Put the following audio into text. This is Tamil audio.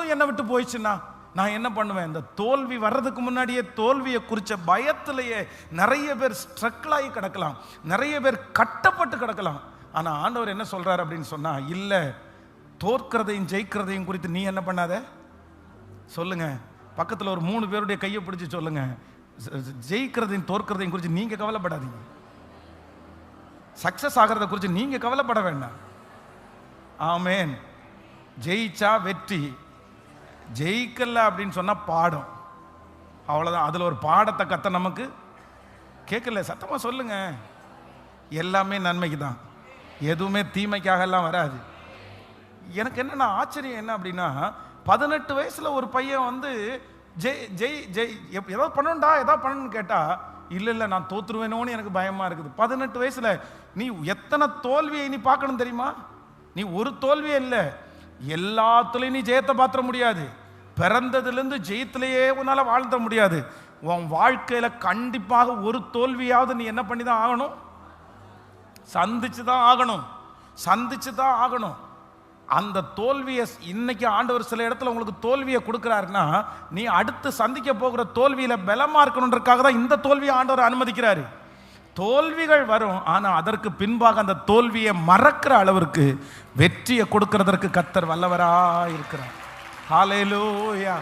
விசுவாசம் என்னை விட்டு போயிடுச்சுன்னா நான் என்ன பண்ணுவேன்? இந்த தோல்வி வர்றதுக்கு முன்னாடியே தோல்வியை குறித்த பயத்திலேயே நிறைய பேர் ஸ்ட்ரகிள் ஆகி கிடக்கலாம், நிறைய பேர் கட்டப்பட்டு கிடக்கலாம். ஆனால் ஆண்டவர் என்ன சொல்றாரு அப்படின்னு சொன்னா, இல்லை, தோற்கிறதையும் ஜெயிக்கிறதையும் குறித்து நீ என்ன பண்ணாத சொல்லுங்க. பக்கத்தில் ஒரு 3 பேருடைய கையை பிடிச்சி சொல்லுங்க, ஜெயிக்கிறதையும் தோற்கிறதையும் குறித்து நீங்க கவலைப்படாதீங்க. சக்சஸ் ஆகிறத குறித்து நீங்க கவலைப்பட வேண்டாம். ஆமேன். ஜெயிச்சா வெற்றி, ஜெயிக்கல அப்படின்னு சொன்னா பாடம், அவ்வளவுதான். அதுல ஒரு பாடத்தை கத்த நமக்கு கேட்கல. சத்தமா சொல்லுங்க. எல்லாமே நன்மைக்கு தான், எதுவுமே தீமைக்காக எல்லாம் வராது. எனக்கு என்னன்னா ஆச்சரியம் என்ன அப்படின்னா, 18 வயசுல ஒரு பையன் வந்து ஜெய் ஜெய் ஜெய் ஏதாவது பண்ணணும்டா, ஏதாவது பண்ணணும்னு கேட்டா, இல்லை நான் தோத்துருவேனோன்னு எனக்கு பயமா இருக்குது. 18 வயசுல நீ எத்தனை தோல்வியை நீ பார்க்கணும் தெரியுமா? நீ ஒரு தோல்வியே இல்லை, எல்லாத்துலையும் நீ ஜெயத்தை பாத்திர முடியாது. பிறந்ததுலேருந்து ஜெயத்திலேயே உன்னால வாழ்த்த முடியாது. உன் வாழ்க்கையில கண்டிப்பாக ஒரு தோல்வியாவது நீ என்ன பண்ணி தான் ஆகணும், சந்திச்சு தான் ஆகணும், சந்திச்சு தான் ஆகணும். அந்த தோல்வியை இன்னைக்கு ஆண்டவர் சில இடத்துல உங்களுக்கு தோல்வியை கொடுக்கிறாருன்னா, நீ அடுத்து சந்திக்க போகிற தோல்வியில பலமா இருக்கணுன்றதுக்காக தான் இந்த தோல்வியை ஆண்டவர் அனுமதிக்கிறாரு. தோல்விகள் வரும், ஆனா அதற்கு பின்பாக அந்த தோல்வியை மறக்கிற அளவிற்கு வெற்றியை கொடுக்கிறதற்கு கர்த்தர் வல்லவராய் இருக்கிறார். ஹல்லேலூயா.